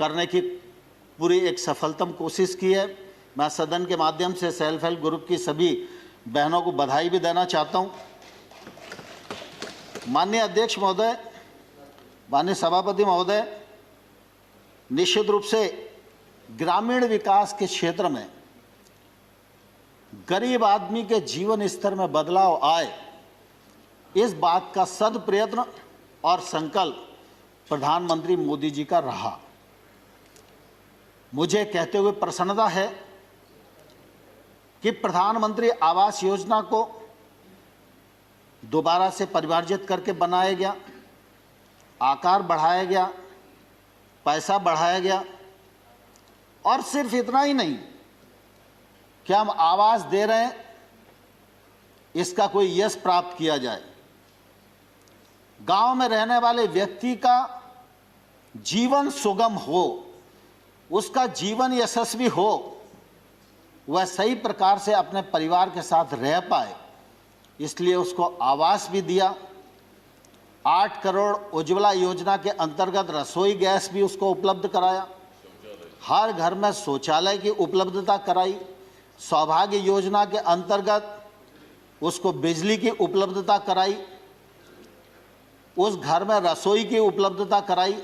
करने की पूरी एक सफलतम कोशिश की है। मैं सदन के माध्यम से सेल्फ हेल्प ग्रुप की सभी बहनों को बधाई भी देना चाहता हूं। माननीय अध्यक्ष महोदय, माननीय सभापति महोदय, निश्चित रूप से ग्रामीण विकास के क्षेत्र में गरीब आदमी के जीवन स्तर में बदलाव आए, इस बात का सद प्रयत्न और संकल्प प्रधानमंत्री मोदी जी का रहा। मुझे कहते हुए प्रसन्नता है कि प्रधानमंत्री आवास योजना को दोबारा से परिमार्जित करके बनाया गया, आकार बढ़ाया गया, पैसा बढ़ाया गया। और सिर्फ इतना ही नहीं कि हम आवास दे रहे हैं, इसका कोई यश प्राप्त किया जाए। गांव में रहने वाले व्यक्ति का जीवन सुगम हो, उसका जीवन यशस्वी हो, वह सही प्रकार से अपने परिवार के साथ रह पाए, इसलिए उसको आवास भी दिया। 8 करोड़ उज्ज्वला योजना के अंतर्गत रसोई गैस भी उसको उपलब्ध कराया, हर घर में शौचालय की उपलब्धता कराई, सौभाग्य योजना के अंतर्गत उसको बिजली की उपलब्धता कराई, उस घर में रसोई की उपलब्धता कराई।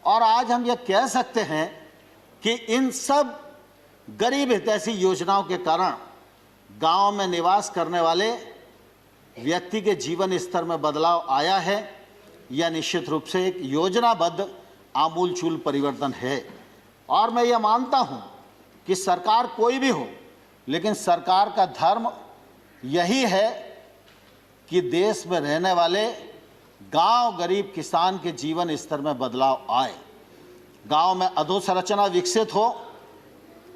और आज हम ये कह सकते हैं कि इन सब गरीब हितैषी योजनाओं के कारण गांव में निवास करने वाले व्यक्ति के जीवन स्तर में बदलाव आया है। यह निश्चित रूप से एक योजनाबद्ध आमूलचूल परिवर्तन है। और मैं ये मानता हूं कि सरकार कोई भी हो, लेकिन सरकार का धर्म यही है कि देश में रहने वाले गांव गरीब किसान के जीवन स्तर में बदलाव आए, गांव में अधोसंरचना विकसित हो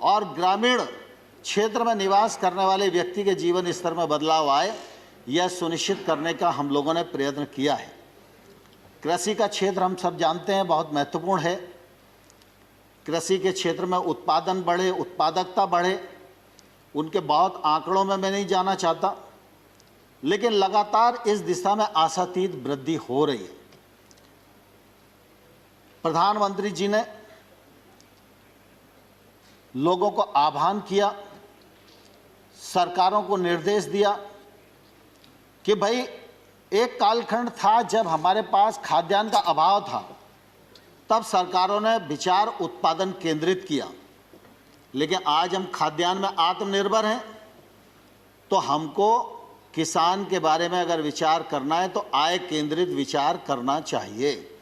और ग्रामीण क्षेत्र में निवास करने वाले व्यक्ति के जीवन स्तर में बदलाव आए, यह सुनिश्चित करने का हम लोगों ने प्रयत्न किया है। कृषि का क्षेत्र हम सब जानते हैं बहुत महत्वपूर्ण है। कृषि के क्षेत्र में उत्पादन बढ़े, उत्पादकता बढ़े, उनके बहुत आंकड़ों में मैं नहीं जाना चाहता, लेकिन लगातार इस दिशा में आशातीत वृद्धि हो रही है। प्रधानमंत्री जी ने लोगों को आह्वान किया, सरकारों को निर्देश दिया कि भाई एक कालखंड था जब हमारे पास खाद्यान्न का अभाव था, तब सरकारों ने विचार उत्पादन केंद्रित किया, लेकिन आज हम खाद्यान्न में आत्मनिर्भर हैं, तो हमको किसान के बारे में अगर विचार करना है तो आय केंद्रित विचार करना चाहिए।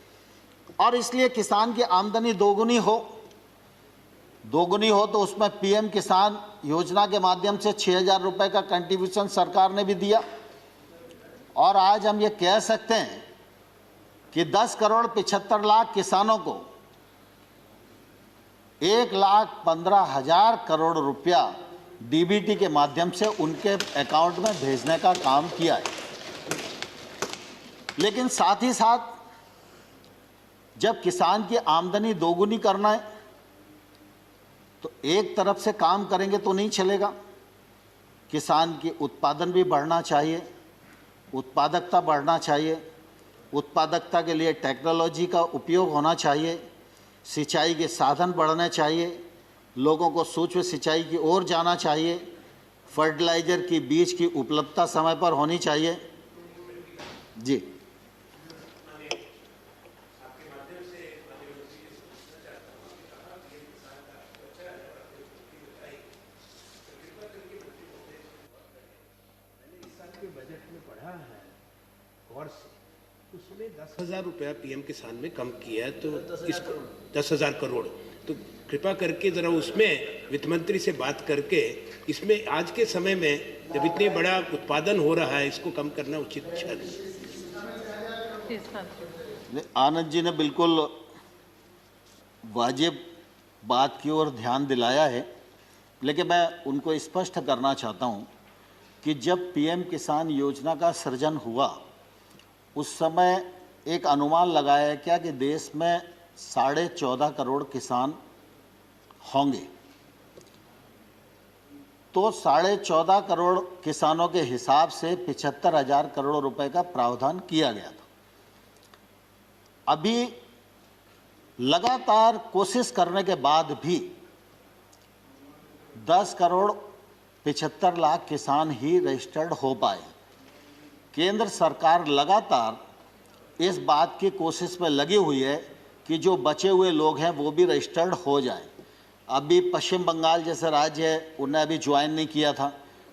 और इसलिए किसान की आमदनी दोगुनी हो तो उसमें पीएम किसान योजना के माध्यम से 6,000 रुपये का कंट्रीब्यूशन सरकार ने भी दिया। और आज हम ये कह सकते हैं कि 10 करोड़ 75 लाख किसानों को 1,15,000 करोड़ रुपया डीबीटी के माध्यम से उनके अकाउंट में भेजने का काम किया है। लेकिन साथ ही साथ जब किसान की आमदनी दोगुनी करना है तो एक तरफ से काम करेंगे तो नहीं चलेगा, किसान की उत्पादन भी बढ़ना चाहिए, उत्पादकता बढ़ना चाहिए। उत्पादकता के लिए टेक्नोलॉजी का उपयोग होना चाहिए, सिंचाई के साधन बढ़ने चाहिए, लोगों को सूक्ष्म सिंचाई की ओर जाना चाहिए, फर्टिलाइजर की बीज की उपलब्धता समय पर होनी चाहिए। जी बजट में पढ़ा है और उसमें 10,000 रुपया पीएम किसान में कम किया है, तो इसको 10,000 करोड़, तो कृपा करके जरा उसमें वित्त मंत्री से बात करके इसमें आज के समय में जब इतनी बड़ा उत्पादन हो रहा है इसको कम करना उचित है। आनंद जी ने बिल्कुल वाजिब बात की ओर ध्यान दिलाया है, लेकिन मैं उनको स्पष्ट करना चाहता हूं कि जब पीएम किसान योजना का सृजन हुआ उस समय एक अनुमान लगाया गया कि देश में 14.5 करोड़ किसान होंगे। तो 14.5 करोड़ किसानों के हिसाब से 75,000 करोड़ रुपए का प्रावधान किया गया था। अभी लगातार कोशिश करने के बाद भी 10 करोड़ 75 लाख किसान ही रजिस्टर्ड हो पाए। केंद्र सरकार लगातार इस बात की कोशिश में लगी हुई है कि जो बचे हुए लोग हैं वो भी रजिस्टर्ड हो जाएं। अभी पश्चिम बंगाल जैसे राज्य है, उन्हें अभी ज्वाइन नहीं किया था,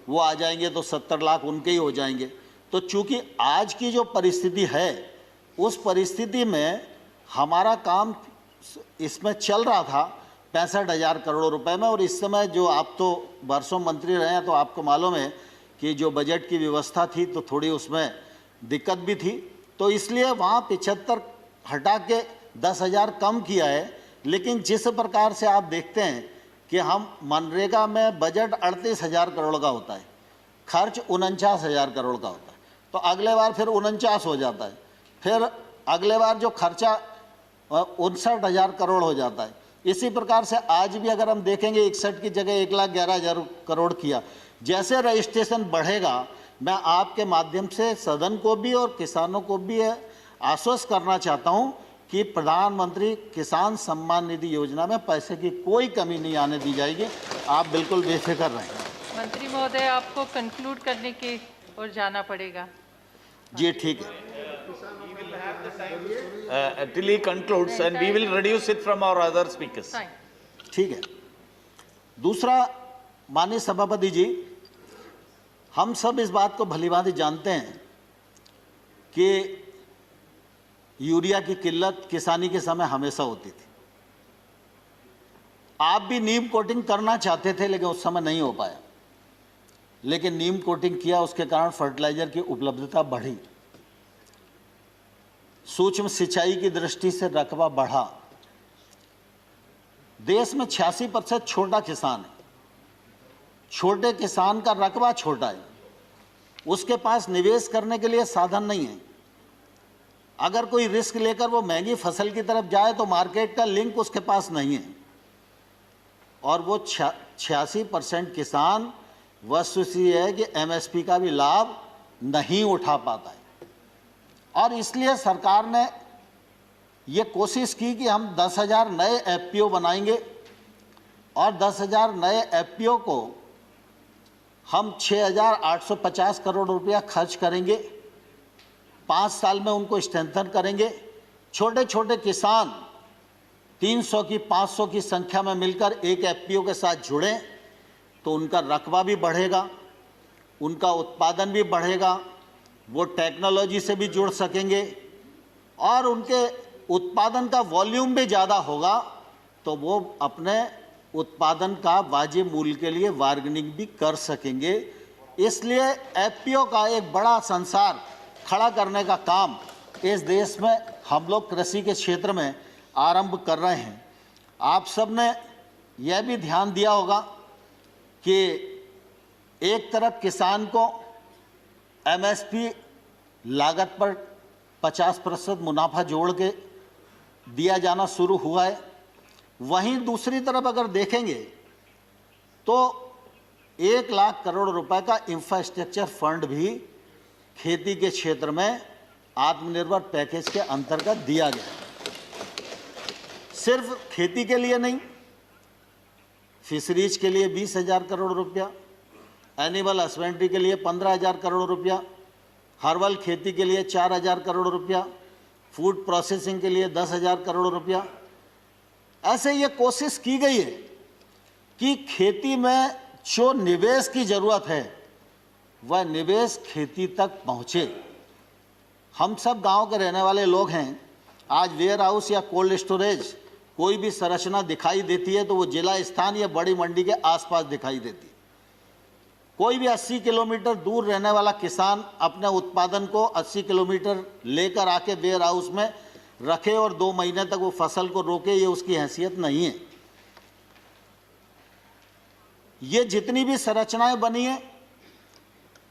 वो आ जाएंगे तो 70 लाख उनके ही हो जाएंगे। तो चूंकि आज की जो परिस्थिति है, उस परिस्थिति में हमारा काम इसमें चल रहा था 65,000 करोड़ रुपए में। और इस समय जो आप तो वर्षों मंत्री रहे हैं, तो आपको मालूम है कि जो बजट की व्यवस्था थी तो थोड़ी उसमें दिक्कत भी थी, तो इसलिए वहाँ 75 हटा के 10,000 कम किया है। लेकिन जिस प्रकार से आप देखते हैं कि हम मनरेगा में बजट 38,000 करोड़ का होता है, खर्च 49,000 करोड़ का होता है, तो अगले बार फिर 49 हो जाता है, फिर अगले बार जो खर्चा 59,000 करोड़ हो जाता है। इसी प्रकार से आज भी अगर हम देखेंगे 61 की जगह 1,11,000 करोड़ किया। जैसे रजिस्ट्रेशन बढ़ेगा, मैं आपके माध्यम से सदन को भी और किसानों को भी आश्वस्त करना चाहता हूं कि प्रधानमंत्री किसान सम्मान निधि योजना में पैसे की कोई कमी नहीं आने दी जाएगी। आप बिल्कुल बेफिक्र रहें। मंत्री महोदय, आपको कंक्लूड करने की ओर जाना पड़ेगा। जी ठीक है। Till he concludes, and we will reduce it from our other speakers. ठीक है। दूसरा, माननीय सभापति जी, हम सब इस बात को भलीभांति जानते हैं कि यूरिया की किल्लत किसानी के समय हमेशा होती थी। आप भी नीम कोटिंग करना चाहते थे, लेकिन उस समय नहीं हो पाया। लेकिन नीम कोटिंग किया, उसके कारण फर्टिलाइजर की उपलब्धता बढ़ी, सूक्ष्म सिंचाई की दृष्टि से रकबा बढ़ा। देश में 86% छोटा किसान है। छोटे किसान का रकबा छोटा है, उसके पास निवेश करने के लिए साधन नहीं है। अगर कोई रिस्क लेकर वो महंगी फसल की तरफ जाए तो मार्केट का लिंक उसके पास नहीं है। और वो 86% किसान वस्तुस्थिति है कि एमएसपी का भी लाभ नहीं उठा पाता है। और इसलिए सरकार ने ये कोशिश की कि हम 10,000 नए एफपीओ बनाएंगे और 10,000 नए एफपीओ को हम 6,850 करोड़ रुपया खर्च करेंगे। 5 साल में उनको स्ट्रेंथन करेंगे। छोटे छोटे किसान 300 की 500 की संख्या में मिलकर एक एफपीओ के साथ जुड़ें तो उनका रकबा भी बढ़ेगा, उनका उत्पादन भी बढ़ेगा, वो टेक्नोलॉजी से भी जुड़ सकेंगे और उनके उत्पादन का वॉल्यूम भी ज़्यादा होगा, तो वो अपने उत्पादन का वाजिब मूल्य के लिए बार्गेनिंग भी कर सकेंगे। इसलिए एफपीओ का एक बड़ा संसार खड़ा करने का काम इस देश में हम लोग कृषि के क्षेत्र में आरंभ कर रहे हैं। आप सब ने यह भी ध्यान दिया होगा कि एक तरफ किसान को एमएसपी लागत पर 50% मुनाफा जोड़ के दिया जाना शुरू हुआ है। वहीं दूसरी तरफ अगर देखेंगे तो 1 लाख करोड़ रुपए का इंफ्रास्ट्रक्चर फंड भी खेती के क्षेत्र में आत्मनिर्भर पैकेज के अंतर्गत दिया गया। सिर्फ खेती के लिए नहीं, फिशरीज के लिए 20,000 करोड़ रुपया, एनिमल हस्बेंड्री के लिए 15,000 करोड़ रुपया, हर्बल खेती के लिए 4,000 करोड़ रुपया, फूड प्रोसेसिंग के लिए 10,000 करोड़ रुपया। ऐसे ये कोशिश की गई है कि खेती में जो निवेश की जरूरत है वह निवेश खेती तक पहुँचे। हम सब गांव के रहने वाले लोग हैं। आज वेयर हाउस या कोल्ड स्टोरेज कोई भी संरचना दिखाई देती है तो वो जिला स्थान या बड़ी मंडी के आसपास दिखाई देती है। कोई भी 80 किलोमीटर दूर रहने वाला किसान अपने उत्पादन को 80 किलोमीटर लेकर आके वेयर हाउस में रखे और 2 महीने तक वो फसल को रोके, ये उसकी हैसियत नहीं है। ये जितनी भी संरचनाएं बनी हैं,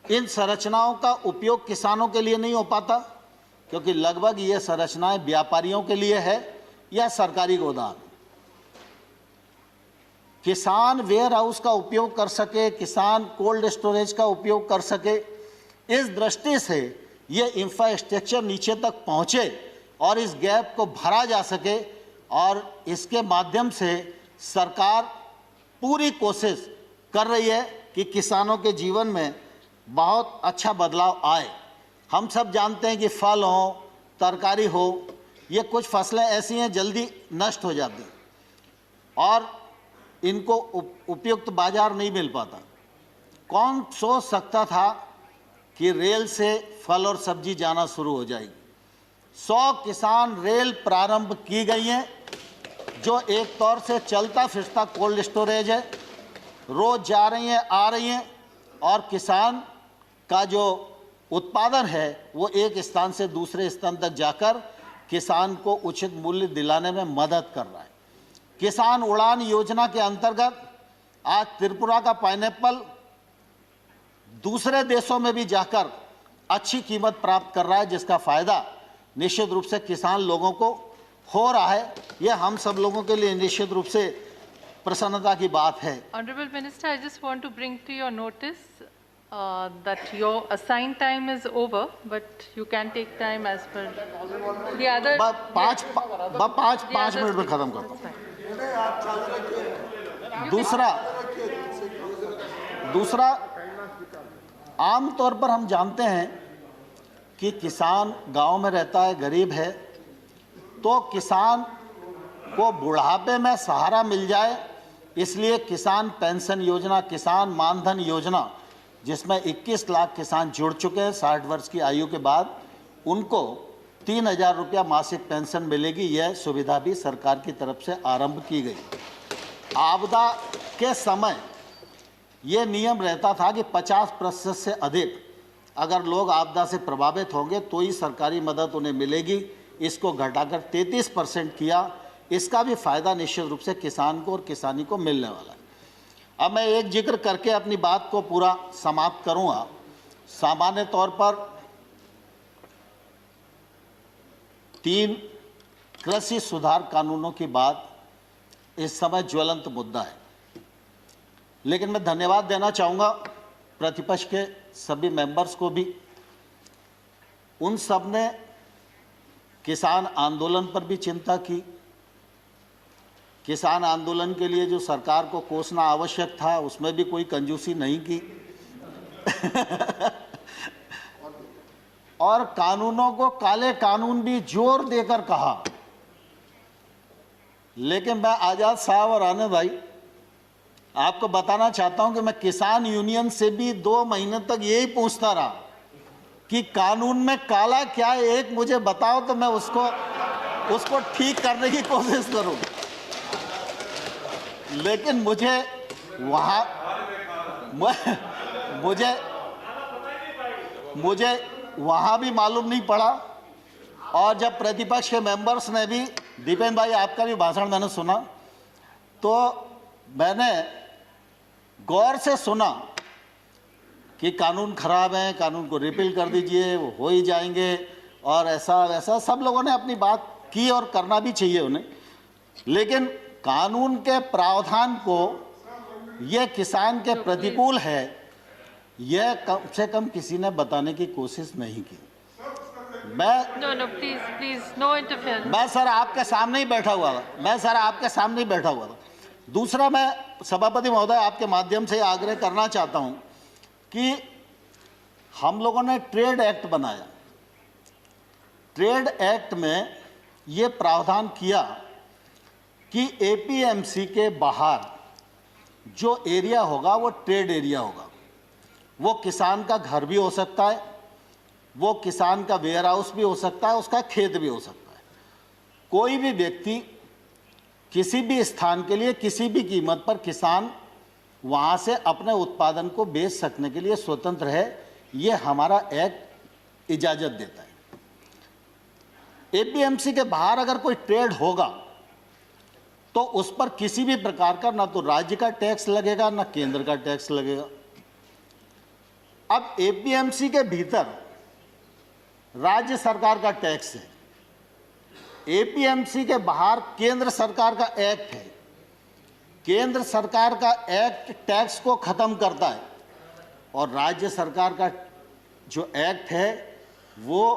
इन संरचनाओं का उपयोग किसानों के लिए नहीं हो पाता, क्योंकि लगभग ये संरचनाएं व्यापारियों के लिए है या सरकारी गोदाम। किसान वेयर हाउस का उपयोग कर सके, किसान कोल्ड स्टोरेज का उपयोग कर सके, इस दृष्टि से ये इंफ्रास्ट्रक्चर नीचे तक पहुँचे और इस गैप को भरा जा सके और इसके माध्यम से सरकार पूरी कोशिश कर रही है कि किसानों के जीवन में बहुत अच्छा बदलाव आए। हम सब जानते हैं कि फल हो, तरकारी हो, ये कुछ फसलें ऐसी हैं जल्दी नष्ट हो जाती हैं और इनको उपयुक्त बाजार नहीं मिल पाता। कौन सोच सकता था कि रेल से फल और सब्जी जाना शुरू हो जाएगी। 100 किसान रेल प्रारंभ की गई हैं, जो एक तौर से चलता फिरता कोल्ड स्टोरेज है। रोज जा रही हैं, आ रही हैं और किसान का जो उत्पादन है वो एक स्थान से दूसरे स्थान तक जाकर किसान को उचित मूल्य दिलाने में मदद कर रहा है। किसान उड़ान योजना के अंतर्गत आज त्रिपुरा का पाइनएप्पल दूसरे देशों में भी जाकर अच्छी कीमत प्राप्त कर रहा है, जिसका फायदा निश्चित रूप से किसान लोगों को हो रहा है। यह हम सब लोगों के लिए निश्चित रूप से प्रसन्नता की बात है। Honorable Minister, I just want to bring to your notice that your assigned time is over, but you can take time as per the other. पाँच मिनट में खत्म करता हूँ। दूसरा आम तौर पर हम जानते हैं कि किसान गांव में रहता है, गरीब है, तो किसान को बुढ़ापे में सहारा मिल जाए, इसलिए किसान पेंशन योजना, किसान मानधन योजना, जिसमें 21 लाख किसान जुड़ चुके हैं 60 वर्ष की आयु के बाद, उनको 3,000 रुपया मासिक पेंशन मिलेगी। यह सुविधा भी सरकार की तरफ से आरंभ की गई। आपदा के समय ये नियम रहता था कि 50% से अधिक अगर लोग आपदा से प्रभावित होंगे तो ही सरकारी मदद उन्हें मिलेगी। इसको घटाकर 33% किया। इसका भी फायदा निश्चित रूप से किसान को और किसानी को मिलने वाला है। अब मैं एक जिक्र करके अपनी बात को पूरा समाप्त करूंगा। सामान्य तौर पर 3 कृषि सुधार कानूनों की बात इस समय ज्वलंत मुद्दा है, लेकिन मैं धन्यवाद देना चाहूँगा प्रतिपक्ष के सभी मेंबर्स को भी। उन सब ने किसान आंदोलन पर भी चिंता की। किसान आंदोलन के लिए जो सरकार को कोसना आवश्यक था उसमें भी कोई कंजूसी नहीं की और कानूनों को काले कानून भी जोर देकर कहा। लेकिन मैं आजाद साहब और आनंद भाई आपको बताना चाहता हूं कि मैं किसान यूनियन से भी 2 महीने तक यही पूछता रहा कि कानून में काला क्या है, एक मुझे बताओ तो मैं उसको ठीक करने की कोशिश करूं। लेकिन मुझे वहां भी मालूम नहीं पड़ा। और जब प्रतिपक्ष के मेंबर्स ने भी, दीपेन भाई आपका भी भाषण मैंने सुना, तो मैंने गौर से सुना कि कानून खराब है, कानून को रिपील कर दीजिए, वो हो ही जाएंगे और ऐसा वैसा सब लोगों ने अपनी बात की और करना भी चाहिए उन्हें। लेकिन कानून के प्रावधान को ये किसान के प्रतिकूल है, यह कम से कम किसी ने बताने की कोशिश नहीं की। No, please, no interference. मैं सर आपके सामने ही बैठा हुआ था। दूसरा, मैं सभापति महोदय आपके माध्यम से आग्रह करना चाहता हूं कि हम लोगों ने ट्रेड एक्ट बनाया। ट्रेड एक्ट में ये प्रावधान किया कि एपीएमसी के बाहर जो एरिया होगा वो ट्रेड एरिया होगा। वो किसान का घर भी हो सकता है, वो किसान का वेयर हाउस भी हो सकता है, उसका खेत भी हो सकता है। कोई भी व्यक्ति किसी भी स्थान के लिए किसी भी कीमत पर किसान वहाँ से अपने उत्पादन को बेच सकने के लिए स्वतंत्र है। ये हमारा एक्ट इजाज़त देता है। एपीएमसी के बाहर अगर कोई ट्रेड होगा तो उस पर किसी भी प्रकार का ना तो राज्य का टैक्स लगेगा ना केंद्र का टैक्स लगेगा। अब एपीएमसी के भीतर राज्य सरकार का टैक्स है, एपीएमसी के बाहर केंद्र सरकार का एक्ट है। केंद्र सरकार का एक्ट टैक्स को खत्म करता है और राज्य सरकार का जो एक्ट है वो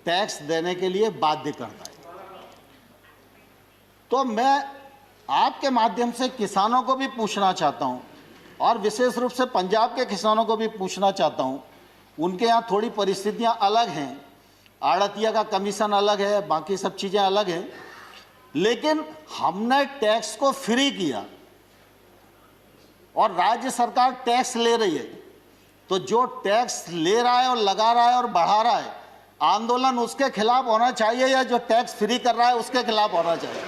टैक्स देने के लिए बाध्य करता है। तो मैं आपके माध्यम से किसानों को भी पूछना चाहता हूं, और विशेष रूप से पंजाब के किसानों को भी पूछना चाहता हूं। उनके यहाँ थोड़ी परिस्थितियां अलग हैं, आड़तिया का कमीशन अलग है, बाकी सब चीज़ें अलग हैं, लेकिन हमने टैक्स को फ्री किया और राज्य सरकार टैक्स ले रही है। तो जो टैक्स ले रहा है और लगा रहा है और बढ़ा रहा है, आंदोलन उसके खिलाफ होना चाहिए या जो टैक्स फ्री कर रहा है उसके खिलाफ होना चाहिए?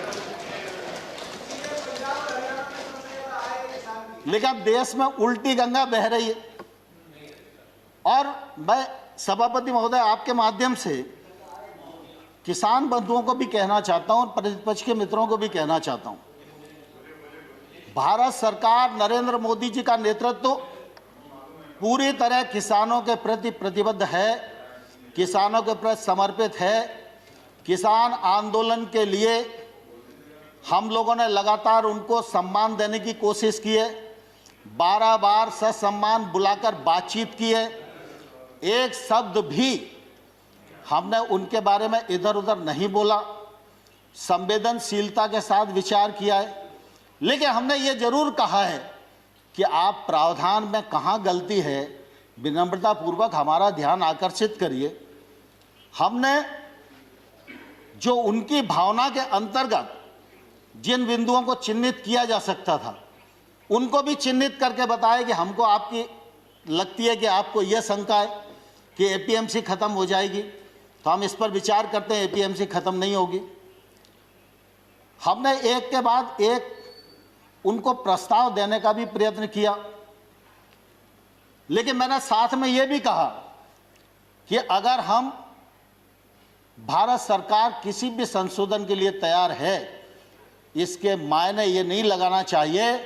लेकिन अब देश में उल्टी गंगा बह रही है। और मैं सभापति महोदय आपके माध्यम से किसान बंधुओं को भी कहना चाहता हूं और प्रतिपक्ष के मित्रों को भी कहना चाहता हूं, भारत सरकार नरेंद्र मोदी जी का नेतृत्व पूरी तरह किसानों के प्रति प्रतिबद्ध है, किसानों के प्रति समर्पित है। किसान आंदोलन के लिए हम लोगों ने लगातार उनको सम्मान देने की कोशिश की है, 12 बार ससम्मान बुलाकर बातचीत की है, एक शब्द भी हमने उनके बारे में इधर उधर नहीं बोला, संवेदनशीलता के साथ विचार किया है। लेकिन हमने ये जरूर कहा है कि आप प्रावधान में कहाँ गलती है, विनम्रतापूर्वक हमारा ध्यान आकर्षित करिए। हमने जो उनकी भावना के अंतर्गत जिन बिंदुओं को चिन्हित किया जा सकता था, उनको भी चिन्हित करके बताया कि हमको आपकी लगती है कि आपको यह शंका है कि एपीएमसी खत्म हो जाएगी, तो हम इस पर विचार करते हैं। एपीएमसी खत्म नहीं होगी। हमने एक के बाद एक उनको प्रस्ताव देने का भी प्रयत्न किया, लेकिन मैंने साथ में यह भी कहा कि अगर हम भारत सरकार किसी भी संशोधन के लिए तैयार है, इसके मायने ये नहीं लगाना चाहिए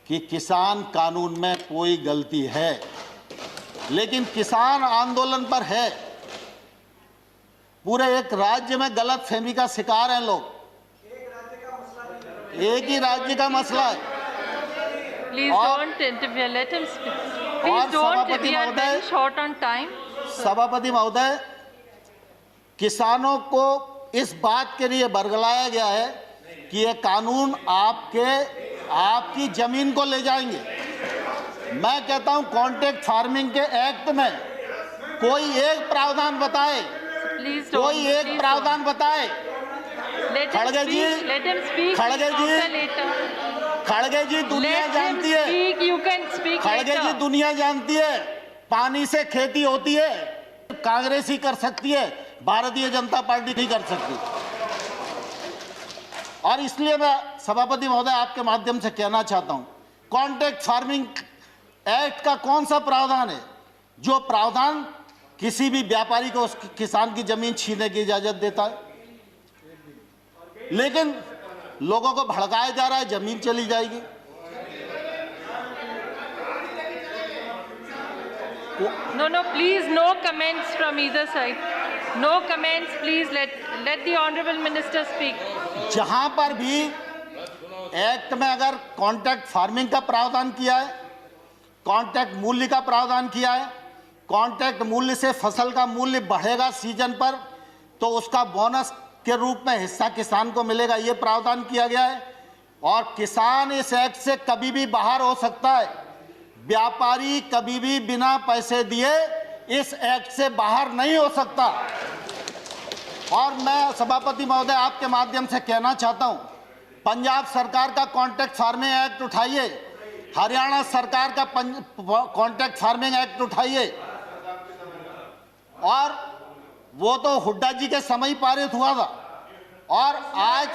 कि किसान कानून में कोई गलती है, लेकिन किसान आंदोलन पर है। पूरे एक राज्य में गलतफहमी का शिकार हैं लोग। एक ही राज्य का मसला है। Please don't interfere. Let him speak. Please don't. We are very short on time. सभापति महोदय, किसानों को इस बात के लिए बरगलाया गया है कि ये कानून आपकी जमीन को ले जाएंगे। मैं कहता हूं कॉन्ट्रैक्ट फार्मिंग के एक्ट में कोई एक प्रावधान बताए, Please don't. कोई एक Please प्रावधान बताए। Let him खड़गे जी, speak. Let him speak. खड़गे जी, After later. खड़गे जी दुनिया Let him जानती है, speak. You can speak खड़गे जी later. दुनिया जानती है, पानी से खेती होती है। कांग्रेस ही कर सकती है, भारतीय जनता पार्टी नहीं कर सकती। और इसलिए मैं सभापति महोदय आपके माध्यम से कहना चाहता हूं, कॉन्ट्रैक्ट फार्मिंग एक्ट का कौन सा प्रावधान है जो प्रावधान किसी भी व्यापारी को उस किसान की जमीन छीनने की इजाजत देता है? लेकिन लोगों को भड़काया जा रहा है, जमीन चली जाएगी। No, please, no comments from either side. No comments, please. Let the honorable minister speak. जहां पर भी एक्ट में अगर कॉन्ट्रैक्ट फार्मिंग का प्रावधान किया है, कॉन्ट्रैक्ट मूल्य का प्रावधान किया है, कॉन्ट्रैक्ट मूल्य से फसल का मूल्य बढ़ेगा सीजन पर, तो उसका बोनस के रूप में हिस्सा किसान को मिलेगा, ये प्रावधान किया गया है। और किसान इस एक्ट से कभी भी बाहर हो सकता है, व्यापारी कभी भी बिना पैसे दिए इस एक्ट से बाहर नहीं हो सकता। और मैं सभापति महोदय आपके माध्यम से कहना चाहता हूं, पंजाब सरकार का कॉन्ट्रैक्ट फार्मिंग एक्ट उठाइए, हरियाणा सरकार का कॉन्ट्रैक्ट फार्मिंग एक्ट उठाइए। और वो तो हुड्डा जी के समय ही पारित हुआ था, और आज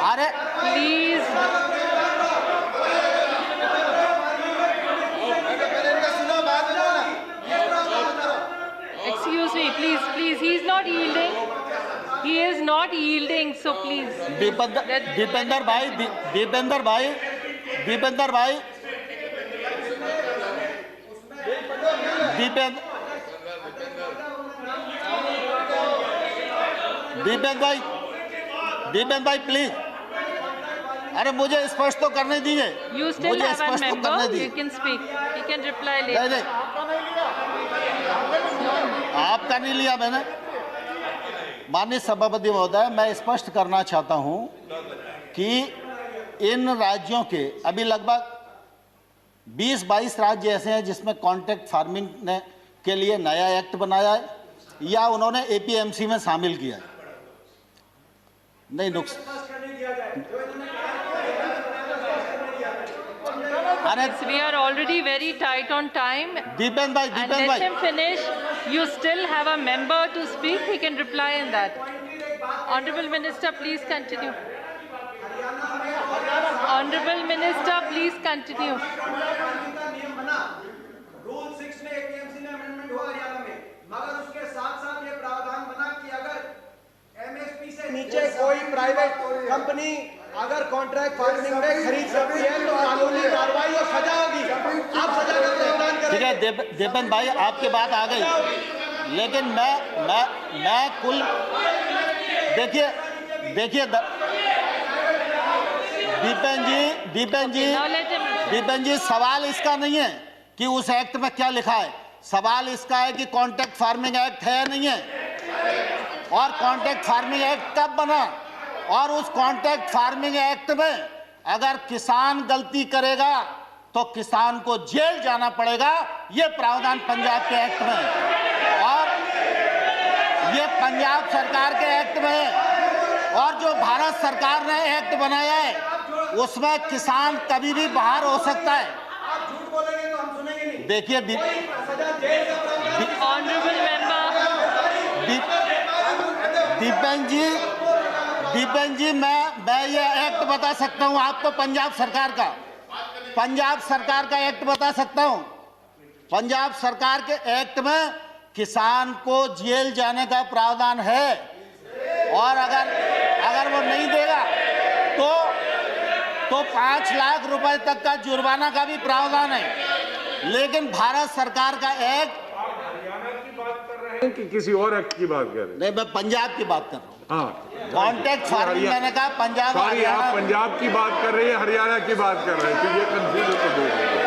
अरे Please. Excuse me, please. He is not yielding. He is not yielding, so please. Dipendra भाई प्लीज, अरे मुझे स्पष्ट तो करने दीजिए। You still मुझे have a स्पष्ट तो करने member. दीजिए। You can speak. He can reply नहीं later. नहीं, आपका नहीं लिया मैंने। माननीय सभापति महोदय, मैं स्पष्ट करना चाहता हूं कि इन राज्यों के अभी लगभग 20-22 राज्य ऐसे हैं जिसमें कॉन्ट्रैक्ट फार्मिंग ने के लिए नया एक्ट बनाया है या उन्होंने एपीएमसी में शामिल किया है। नहीं We are already very tight on time. Dipen भाई, And let him finish. You still have a member to speak. He can reply in that. Honorable Minister, please continue. Honorable Minister, please continue. Rule 6 में APMC में amendment हुआ हरियाणा में, मगर उसके साथ-साथ ये प्रावधान बना कि अगर एमएसपी से नीचे कोई प्राइवेट कंपनी अगर कॉन्ट्रैक्ट फार्मिंग में खरीद सकती है तो कानूनी कार्रवाई और सजा होगी। आप सजा का प्रावधान करें। ठीक है दीपेन भाई, आपकी बात आ गई, लेकिन मैं कुल देखिए दीपेन जी सवाल इसका नहीं है कि उस एक्ट में क्या लिखा है, सवाल इसका है कि कॉन्ट्रैक्ट फार्मिंग एक्ट है या नहीं है, और कॉन्ट्रैक्ट फार्मिंग एक्ट कब बना, और उस कॉन्ट्रैक्ट फार्मिंग एक्ट में अगर किसान गलती करेगा तो किसान को जेल जाना पड़ेगा। ये प्रावधान पंजाब के एक्ट में है और ये पंजाब सरकार के एक्ट में है, और जो भारत सरकार ने एक्ट बनाया है उसमें किसान कभी भी बाहर हो सकता है। आप झूठ बोलेंगे तो हम सुनेंगे नहीं। देखिए दीपेन जी मैं ये एक्ट बता सकता हूं आपको, पंजाब सरकार का एक्ट बता सकता हूं। पंजाब सरकार के एक्ट में किसान को जेल जाने का प्रावधान है, और अगर वो नहीं देगा तो 5 लाख रुपए तक का जुर्माना का भी प्रावधान है। लेकिन भारत सरकार का एक्ट, हरियाणा की बात कर रहे हैं कि किसी और एक्ट की बात कर रहे हैं? नहीं, मैं पंजाब की बात कर रहा हूँ। हाँ, कॉन्ट्रैक्ट फार्मिंग मैंने कहा पंजाब। सॉरी, आप पंजाब की बात कर रहे हैं, हरियाणा की बात कर रहे हैं, तो ये कंफ्यूज होकर बोल रहे हैं।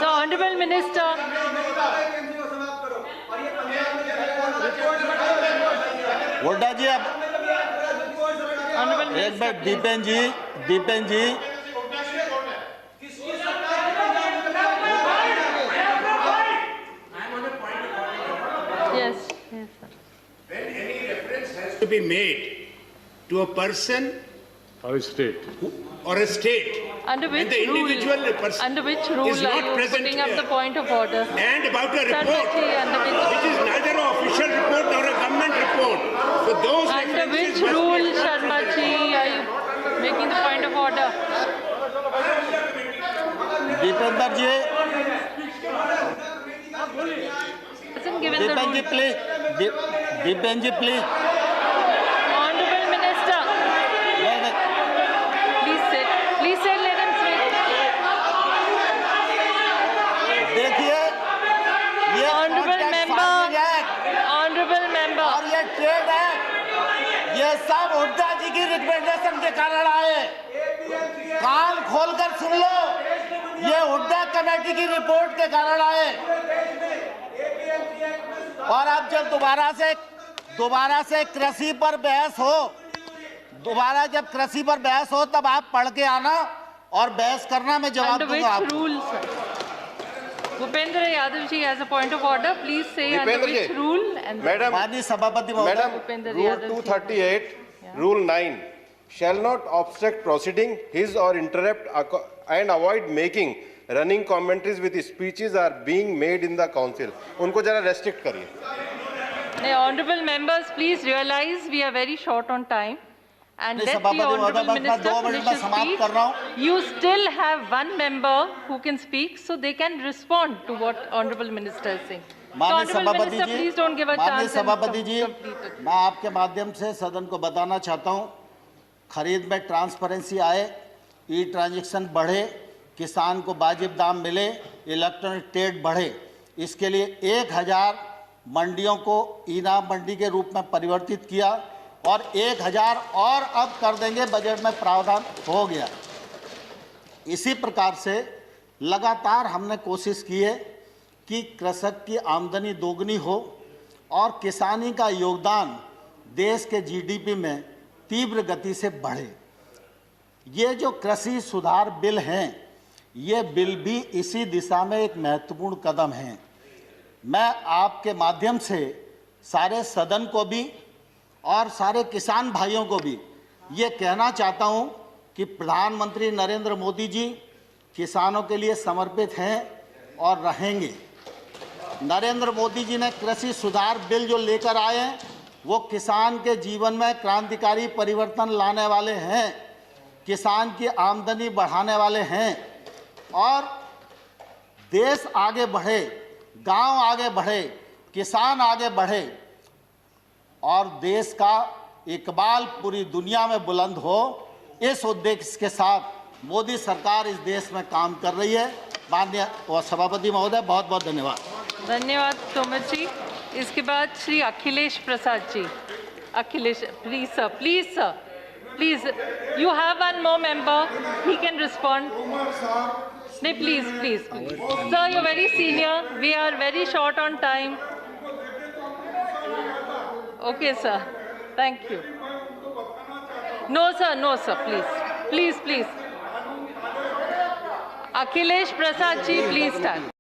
So, Honorable Minister. हुड्डा जी, अब एक बार दीपेन जी Yes, sir. When any reference has to be made to a person और state or a state, Under and which the individual rule? person Under which rule is are not you present putting up here, the point of order? and about a report Sarbaji, under which is neither an official report nor a government report, so those Under which references must rule, be- Sharma ji, are you making the point of order? Dipendra ji, Hasn't given the Dipen ji rule. Please, Dipen ji please. Honorable Minister, please sit, let him speak. देखिए ये Honorable contract member, farming act honorable member. और ये trade act, ये सब हुड्डा जी की recommendation के कारण आए। कान खोलकर सुन लो, ये हुड्डा कमेटी की रिपोर्ट के कारण आए। और अब जब दोबारा से कृषि पर बहस हो, जब कृषि पर बहस हो तब आप पढ़ के आना और बहस करना, मैं जवाब Under दूंगा which आपको। rule, sir? Bhupendra Yadav ji has a point of order. Please say under Bhupendra which ji. rule and Madam, माननीय सभापति महोदय, Madam, Bhupendra Rule Yadav ji. 238, Rule 9, shall not obstruct proceeding his or interrupt and avoid making running commentaries with speeches are being made in the council. उनको जरा restrict करिए. Now, honorable members, please realize we are very short on time. And नहीं, let सभापति the महोदय, honorable मैं minister 2 minute finish में his समाप्त speech. कर रहा हूं। You still have one member who can speak, so they can respond to what honorable minister is saying. So, माननीय honorable सभापति minister, ji, please don't give a माननीय chance. and सभापति जी, complete it. मैं आपके माध्यम से सदन को बताना चाहता हूं, खरीद में ट्रांसपेरेंसी आए, ई ट्रांजैक्शन बढ़े, किसान को वाजिब दाम मिले, इलेक्ट्रॉनिक ट्रेड बढ़े। इसके लिए 1000 मंडियों को ई नाम मंडी के रूप में परिवर्तित किया, और 1000 और अब कर देंगे, बजट में प्रावधान हो गया। इसी प्रकार से लगातार हमने कोशिश की है कि कृषक की आमदनी दोगुनी हो और किसानी का योगदान देश के जीडीपी में तीव्र गति से बढ़े। ये जो कृषि सुधार बिल हैं, ये बिल भी इसी दिशा में एक महत्वपूर्ण कदम है। मैं आपके माध्यम से सारे सदन को भी और सारे किसान भाइयों को भी ये कहना चाहता हूँ कि प्रधानमंत्री नरेंद्र मोदी जी किसानों के लिए समर्पित हैं और रहेंगे। नरेंद्र मोदी जी ने कृषि सुधार बिल जो लेकर आए हैं, वो किसान के जीवन में क्रांतिकारी परिवर्तन लाने वाले हैं, किसान की आमदनी बढ़ाने वाले हैं और देश आगे बढ़े, गांव आगे बढ़े, किसान आगे बढ़े और देश का इकबाल पूरी दुनिया में बुलंद हो, इस उद्देश्य के साथ मोदी सरकार इस देश में काम कर रही है। माननीय सभापति महोदय, बहुत बहुत धन्यवाद। धन्यवाद तोमर जी। इसके बाद Shri Akhilesh Prasad ji. Akhilesh, please sir, please sir, please, you have one more member, he can respond. No, please, please, please. Sir, you're very senior, we are very short on time. Okay, sir, thank you. No, sir, please, please, please. Akhilesh Prasad ji, please stand.